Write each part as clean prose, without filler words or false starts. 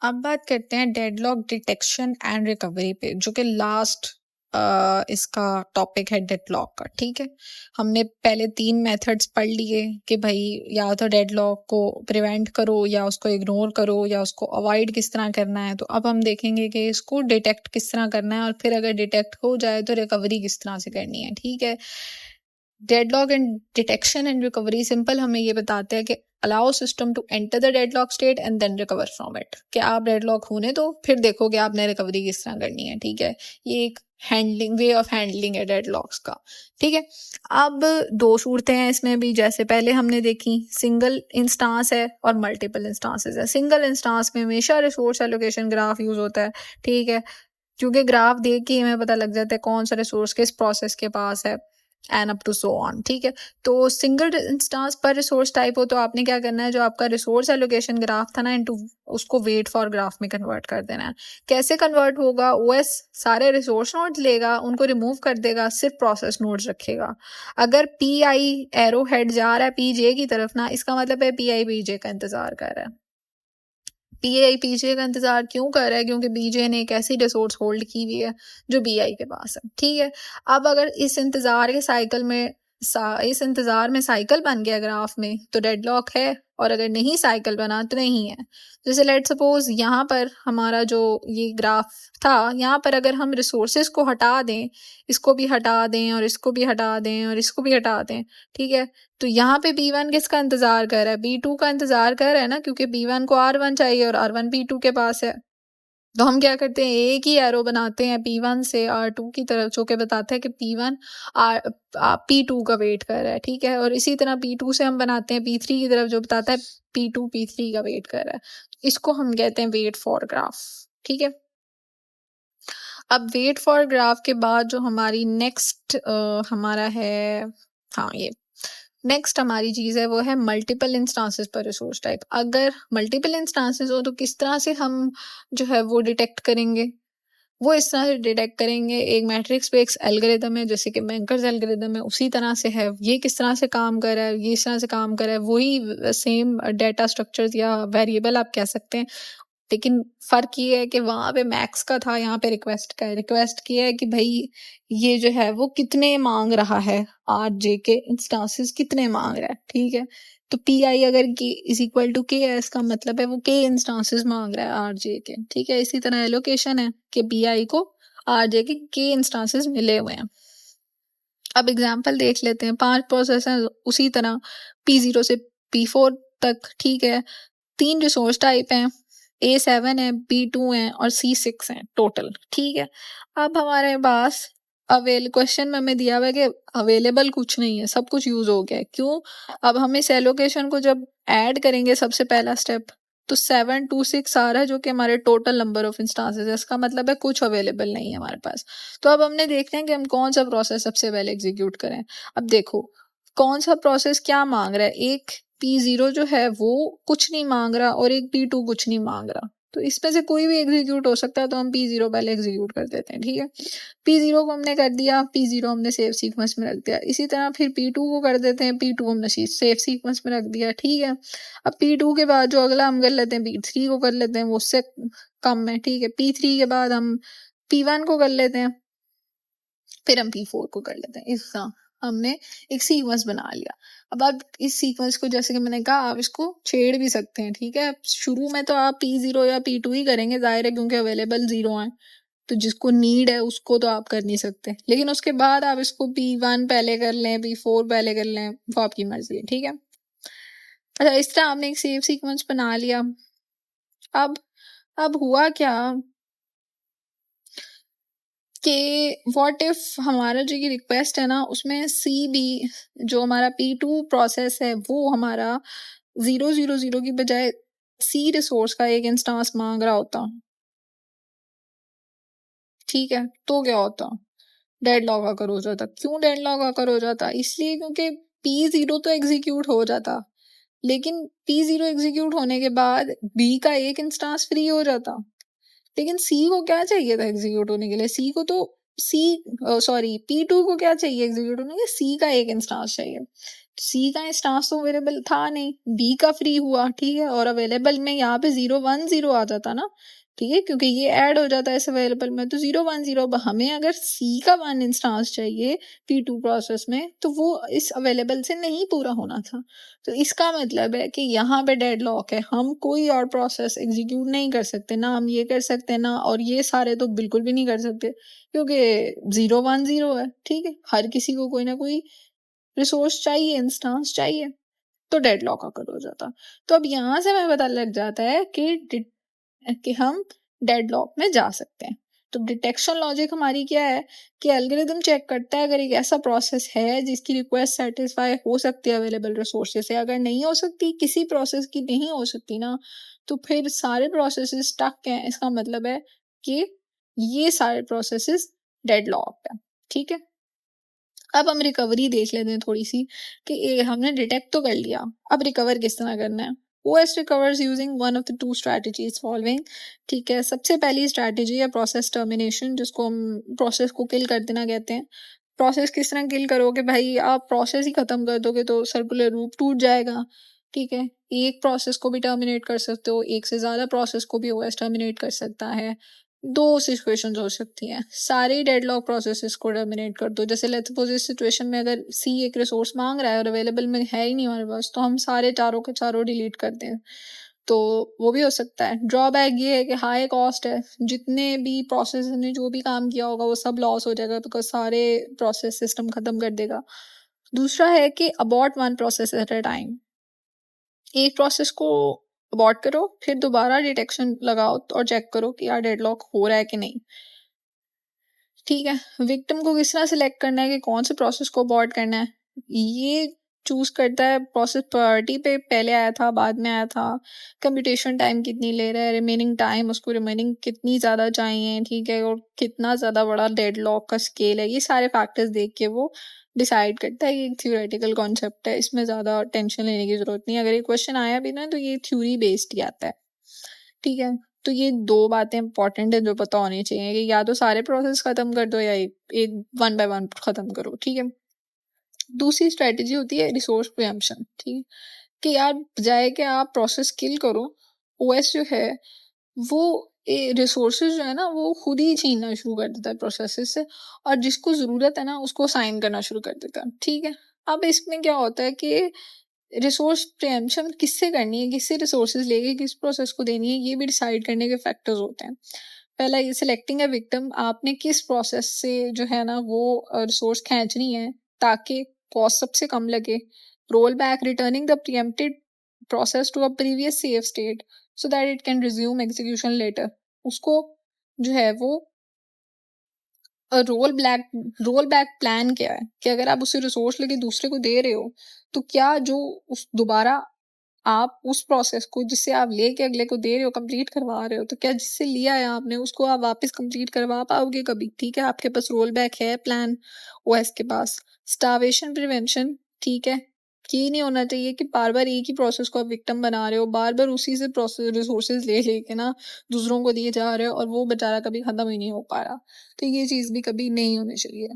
अब बात करते हैं डेडलॉक डिटेक्शन एंड रिकवरी पे, जो कि लास्ट इसका टॉपिक है डेडलॉक का। ठीक है, हमने पहले 3 मेथड्स पढ़ लिए कि भाई या तो डेडलॉक को प्रिवेंट करो, या उसको इग्नोर करो, या उसको अवॉइड किस तरह करना है। तो अब हम देखेंगे कि इसको डिटेक्ट किस तरह करना है, और फिर अगर डिटेक्ट हो जाए तो रिकवरी किस तरह से करनी है। ठीक है, deadlock and detection and recovery simple हमें ये बताते हैं कि allow system to enter the deadlock state and then recover from it, कि आप डेडलॉक होने दो, फिर देखोगे आपने रिकवरी किस तरह करनी है। ठीक है, ये एक हैंडलिंग वे ऑफ हैंडलिंग है डेडलॉक्स का। ठीक है, अब 2 सूरतें हैं इसमें भी, जैसे पहले हमने देखी सिंगल इंस्टांस है और मल्टीपल इंस्टांसेस है। सिंगल इंस्टांस में हमेशा रिसोर्स एलोकेशन ग्राफ यूज होता है। ठीक है, क्योंकि ग्राफ देख के हमें पता लग जाता है कौन सा रिसोर्स किस प्रोसेस के पास है, and up to so on. ठीक है, तो सिंगल इंस्टांस पर रिसोर्स टाइप हो तो आपने क्या करना है, जो आपका रिसोर्स एलोकेशन ग्राफ था ना, इनटू उसको वेट फॉर ग्राफ में कन्वर्ट कर देना है। कैसे कन्वर्ट होगा, ओएस सारे रिसोर्स नोड्स लेगा, उनको रिमूव कर देगा, सिर्फ प्रोसेस नोड्स रखेगा। अगर पी आई एरो हेड जा रहा है पी जे की तरफ ना, इसका मतलब है पी आई पी जे का इंतजार कर रहा है। पीआई पीजे का इंतजार क्यों कर रहा है, क्योंकि बीजे ने एक ऐसी रिसोर्स होल्ड की हुई है जो बीआई के पास है। ठीक है, अब अगर इस इंतजार के साइकिल में इस इंतजार में साइकिल बन गया ग्राफ में तो डेडलॉक है, और अगर नहीं साइकिल बना तो नहीं है। जैसे लेट सपोज यहाँ पर हमारा जो ये ग्राफ था, यहाँ पर अगर हम रिसोर्सेज को हटा दें, इसको भी हटा दें और इसको भी हटा दें और इसको भी हटा दें, ठीक है, तो यहाँ पे B1 किसका इंतजार कर रहा है, B2 का इंतजार कर रहा है ना, क्योंकि B1 को R1 चाहिए और R1 B2 के पास है। तो हम क्या करते हैं, एक ही एरो बनाते हैं P1 से R2 की तरफ, जो कि बताता है कि P1 P2 का वेट कर रहा है। ठीक है, और इसी तरह P2 से हम बनाते हैं P3 की तरफ, जो बताता है P2 P3 का वेट कर रहा है। इसको हम कहते हैं वेट फॉर ग्राफ। ठीक है, अब वेट फॉर ग्राफ के बाद जो हमारी नेक्स्ट हमारा है, हाँ ये नेक्स्ट हमारी चीज़ है वो है मल्टीपल इंस्टांसेस पर रिसोर्स टाइप। अगर मल्टीपल इंस्टांसेस हो तो किस तरह से हम जो है वो डिटेक्ट करेंगे, वो इस तरह से डिटेक्ट करेंगे, एक मैट्रिक्स पे एक एल्गोरिदम है जैसे कि बैंकर्स एल्गोरिदम है, उसी तरह से है। ये किस तरह से काम कर रहा है, ये इस तरह से काम कर रहा है, वही सेम डेटा स्ट्रक्चर्स या वेरिएबल आप कह सकते हैं, लेकिन फ़र्क ये है कि वहाँ पे मैक्स का था, यहाँ पे रिक्वेस्ट का है। रिक्वेस्ट किया है कि भाई ये जो है वो कितने मांग रहा है, आर जे के इंस्टांसेस कितने मांग रहा है। ठीक है, तो पी आई अगर के इज इक्वल टू के है, इसका मतलब है वो के इंस्टांसेस मांग रहा है आर जे के। ठीक है, इसी तरह एलोकेशन है कि पी आई को आर जे के इंस्टांसेस मिले हुए हैं। अब एग्जाम्पल देख लेते हैं, 5 प्रोसेस हैं, उसी तरह P0 से P4 तक। ठीक है, 3 रिसोर्स टाइप हैं, A7 है, B2 है और C6 है टोटल। ठीक है, अब हमारे पास क्वेश्चन में हमें दिया हुआ है कि अवेलेबल कुछ नहीं है, सब कुछ यूज हो गया है। क्यों, अब हम इस एलोकेशन को जब ऐड करेंगे सबसे पहला स्टेप, तो 7 2 6 आ रहा है, जो कि हमारे टोटल नंबर ऑफ इंस्टांसेस है। इसका मतलब है कुछ अवेलेबल नहीं है हमारे पास। तो अब हमने देखना है कि हम कौन सा प्रोसेस सबसे पहले एग्जीक्यूट करें। अब देखो कौन सा प्रोसेस क्या मांग रहा है, एक P0 जो है वो कुछ नहीं मांग रहा और एक P2 कुछ नहीं मांग रहा, तो इसमें से कोई भी एग्जीक्यूट हो सकता है, तो हम P0 पहले एग्जीक्यूट कर देते हैं। ठीक है, P0 को हमने कर दिया, P0 हमने सेव सीक्वेंस में रख दिया। इसी तरह फिर P2 को कर देते हैं, P2 हमने सेव सीक्वेंस में रख दिया। ठीक है, अब P2 के बाद जो अगला हम कर लेते हैं P3 को कर लेते हैं, वो उससे कम है। ठीक है, P3 के बाद हम P1 को कर लेते हैं, फिर हम P4 को कर लेते हैं। इस तरह हमने एक सीक्वेंस बना लिया। अब आप इस सीक्वेंस को, जैसे कि मैंने कहा, आप इसको छेड़ भी सकते हैं। ठीक है, शुरू में तो आप P0 या P2 ही करेंगे, जाहिर है, क्योंकि अवेलेबल 0 है, तो जिसको नीड है उसको तो आप कर नहीं सकते। लेकिन उसके बाद आप इसको P1 पहले कर लें, P4 पहले कर लें, वो आपकी मर्जी है। ठीक है, अच्छा, इस तरह आपने एक सेव सीक्वेंस बना लिया। अब हुआ क्या कि व्हाट इफ हमारा जो ये रिक्वेस्ट है ना, उसमें सी बी जो हमारा P2 प्रोसेस है वो हमारा 0 0 0 की बजाय सी रिसोर्स का एक इंस्टांस मांग रहा होता। ठीक है, तो क्या होता, डेडलॉक आकर हो जाता। क्यों डेडलॉक आकर हो जाता, इसलिए क्योंकि P0 तो एग्जीक्यूट हो जाता, लेकिन P0 एग्जीक्यूट होने के बाद B का एक इंस्टांस फ्री हो जाता। लेकिन सी को क्या चाहिए था एग्जीक्यूट होने के लिए, सी को तो P2 को क्या चाहिए एग्जीक्यूट होने के लिए, सी का एक इंस्टांस चाहिए। सी का इंस्टांस तो अवेलेबल था नहीं, बी का फ्री हुआ, ठीक है, और अवेलेबल में यहाँ पे 0 1 0 आ जाता ना, ठीक है, क्योंकि ये ऐड हो जाता है इस अवेलेबल में, तो 0 1 0। अब हमें अगर सी का 1 इंस्टांस चाहिए P2 प्रोसेस में, तो वो इस अवेलेबल से नहीं पूरा होना था। तो इसका मतलब है कि यहाँ पे डेडलॉक है, हम कोई और प्रोसेस एग्जीक्यूट नहीं कर सकते, ना हम ये कर सकते ना, और ये सारे तो बिल्कुल भी नहीं कर सकते, क्योंकि 0 1 0 है, ठीक है, हर किसी को कोई ना कोई रिसोर्स चाहिए, इंस्टांस चाहिए, तो डेडलॉक अकर हो जाता। तो अब यहाँ से हमें पता लग जाता है कि हम डेडलॉक में जा सकते हैं। तो डिटेक्शन लॉजिक हमारी क्या है कि एल्गोरिदम चेक करता है अगर एक ऐसा प्रोसेस है जिसकी रिक्वेस्ट सेटिस्फाई हो सकती है अवेलेबल रिसोर्सेज से, अगर नहीं हो सकती, किसी प्रोसेस की नहीं हो सकती ना, तो फिर सारे प्रोसेसेस स्टक हैं, इसका मतलब है कि ये सारे प्रोसेसेस डेडलॉक है, ठीक है। अब हम रिकवरी देख लेते हैं थोड़ी सी कि हमने डिटेक्ट तो कर लिया, अब रिकवर किस तरह करना है। OS recovers using one of the 2 strategies following, ठीक है। सबसे पहली स्ट्रैटेजी है प्रोसेस टर्मिनेशन, जिसको हम प्रोसेस को किल कर देना कहते हैं। प्रोसेस किस तरह किल करोगे भाई, आप प्रोसेस ही खत्म कर दोगे तो सर्कुलर लूप टूट जाएगा, ठीक है। एक प्रोसेस को भी टर्मिनेट कर सकते हो, एक से ज्यादा प्रोसेस को भी OS टर्मिनेट कर सकता है। दो सिचुएशंस हो सकती हैं, सारे डेडलॉक प्रोसेसेस को टर्मिनेट कर दो। जैसे लेट्स सपोज इस सिचुएशन में अगर सी एक रिसोर्स मांग रहा है और अवेलेबल में है ही नहीं हमारे पास, तो हम सारे चारों के चारों डिलीट कर दें, तो वो भी हो सकता है। ड्रॉबैक ये है कि हाई कॉस्ट है, जितने भी प्रोसेस ने जो भी काम किया होगा वो सब लॉस हो जाएगा, बिकॉज सारे प्रोसेस सिस्टम खत्म कर देगा। दूसरा है कि abort one process at a time, एक प्रोसेस को अबॉर्ट करो, फिर दोबारा डिटेक्शन लगाओ और चेक करो कि यार डेडलॉक हो रहा है कि नहीं, ठीक है। विक्टिम को किस तरह सिलेक्ट करना है कि कौन से प्रोसेस को अबॉर्ट करना है, ये चूज करता है प्रोसेस प्रायोरिटी पे, पहले आया था बाद में आया था, कंप्यूटेशन टाइम कितनी ले रहा है, रिमेनिंग टाइम उसको रिमेनिंग कितनी ज़्यादा चाहिए, ठीक है, और कितना ज़्यादा बड़ा डेडलॉक का स्केल है, ये सारे फैक्टर्स देख के वो डिसाइड करता है। ये एक थ्योरेटिकल कॉन्सेप्ट है, इसमें ज़्यादा टेंशन लेने की ज़रूरत नहीं है, अगर ये क्वेश्चन आया भी ना तो ये थ्योरी बेस्ड ही आता है, ठीक है। तो ये 2 बातें इंपॉर्टेंट है जो पता होनी चाहिए कि या तो सारे प्रोसेस खत्म कर दो या एक 1 बाय 1 खत्म करो, ठीक है। दूसरी स्ट्रेटजी होती है रिसोर्स प्रीएम्पशन, ठीक है, कि यार बजाय कि आप प्रोसेस किल करो, ओएस जो है वो रिसोर्सेज जो है ना वो खुद ही छीनना शुरू कर देता है प्रोसेसेस से, और जिसको ज़रूरत है ना उसको साइन करना शुरू कर देता है, ठीक है। अब इसमें क्या होता है कि रिसोर्स प्रीएम्पशन किससे करनी है, किससे रिसोर्सेज लेके किस प्रोसेस को देनी है, ये भी डिसाइड करने के फैक्टर्स होते हैं। पहला ये सिलेक्टिंग है विक्टिम, आपने किस प्रोसेस से जो है ना वो रिसोर्स खींचनी है ताकि कॉस्ट सबसे कम लगे। Roll back, returning the preempted process to a previous safe state so that it can resume execution later, उसको जो है वो रोल बैक प्लान क्या है कि अगर आप उसे रिसोर्स लेके दूसरे को दे रहे हो, तो क्या जो उस दोबारा आप उस प्रोसेस को जिससे आप लेके अगले को दे रहे हो कंप्लीट करवा रहे हो, तो क्या जिससे लिया है आपने उसको आप वापस कंप्लीट करवा पाओगे कभी, ठीक है। आपके पास रोल बैक है प्लान ओएस के पास। स्टार्वेशन प्रिवेंशन, ठीक है, ये नहीं होना चाहिए कि बार बार एक ही प्रोसेस को आप विक्टिम बना रहे हो, बार बार उसी से प्रोसेस रिसोर्सेज ले लेके ना दूसरों को दिए जा रहे हो और वो बेचारा कभी खत्म ही नहीं हो पा रहा, तो ये चीज़ भी कभी नहीं होनी चाहिए।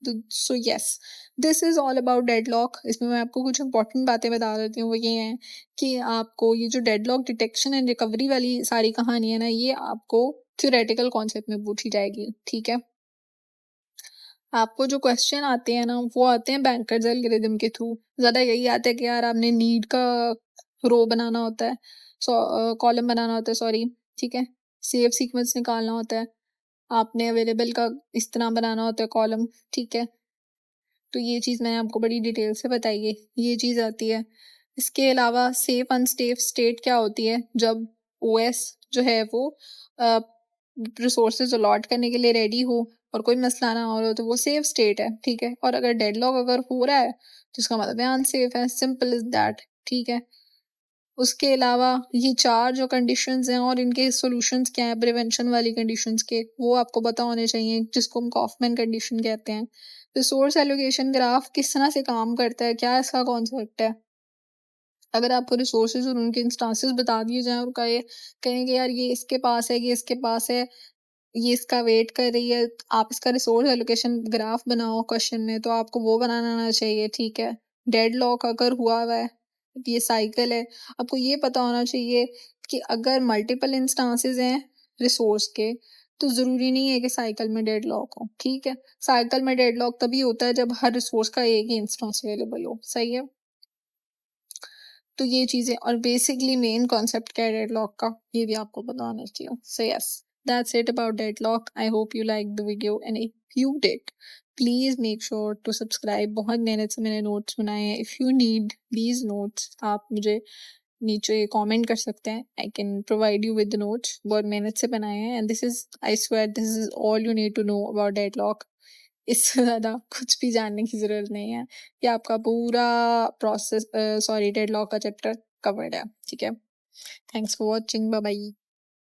तो so yes, this is all about deadlock. इसमें मैं आपको कुछ इंपॉर्टेंट बातें बता देती हूँ, वो ये हैं कि आपको ये जो डेडलॉक डिटेक्शन एंड रिकवरी वाली सारी कहानी है ना, ये आपको थ्योरेटिकल कॉन्सेप्ट में पूछी जाएगी, ठीक है। आपको जो क्वेश्चन आते हैं ना वो आते हैं बैंकर्स एल्गोरिथम के थ्रू, ज़्यादा यही आता है कि यार आपने नीड का रो बनाना होता है, कॉलम बनाना होता है, सॉरी, ठीक है, सेव सीक्वेंस निकालना होता है, आपने अवेलेबल का इस तरह बनाना होता है कॉलम, ठीक है। तो ये चीज़ मैंने आपको बड़ी डिटेल से बताई है, ये चीज़ आती है। इसके अलावा सेफ अनसेफ स्टेट क्या होती है, जब ओएस जो है वो रिसोर्सेज अलॉट करने के लिए रेडी हो और कोई मसला ना हो रहा हो, तो वो सेफ स्टेट है, ठीक है। और अगर डेडलॉक अगर हो रहा है तो इसका मतलब है अनसेफ है, सिंपल इज दैट, ठीक है। उसके अलावा ये 4 जो कंडीशंस हैं और इनके सॉल्यूशंस क्या हैं प्रिवेंशन वाली कंडीशंस के, वो आपको पता होने चाहिए, जिसको हम कॉफमैन कंडीशन कहते हैं। रिसोर्स एलोकेशन ग्राफ किस तरह से काम करता है, क्या इसका कॉन्सेप्ट है। अगर आपको रिसोर्सेज और उनके इंस्टांसेस बता दिए जाएं और कहेंगे यार ये इसके पास है, ये इसके पास है, ये इसका वेट कर रही है, आप इसका रिसोर्स एलोकेशन ग्राफ बनाओ क्वेश्चन में, तो आपको वो बनाना आना चाहिए, ठीक है। डेडलॉक अगर हुआ है, ये साइकिल है, आपको ये पता होना चाहिए कि अगर मल्टीपल इंस्टांसेस हैं रिसोर्स के, तो ज़रूरी नहीं है कि साइकिल में डेडलॉक हो, ठीक है? साइकिल में डेडलॉक तभी होता है जब हर रिसोर्स का एक ही इंस्टांस अवेलेबल हो, सही है? तो ये चीज़ें और बेसिकली मेन कॉन्सेप्ट क्या है डेडलॉक का, ये भी आपको पता होना चाहिए। So yes, that's it about deadlock. I hope you like the video and if you did, please make sure to subscribe. बहुत मेहनत से मैंने नोट्स बनाए हैं। If you need these notes, आप मुझे नीचे कमेंट कर सकते हैं। I can provide you with the notes. बहुत मेहनत से बनाए हैं and this is, I swear, this is all you need to know about deadlock. इससे ज़्यादा कुछ भी जानने की ज़रूरत नहीं है। ये आपका पूरा डेडलॉक का चैप्टर कवर्ड है, ठीक है? Thanks for watching, bye bye.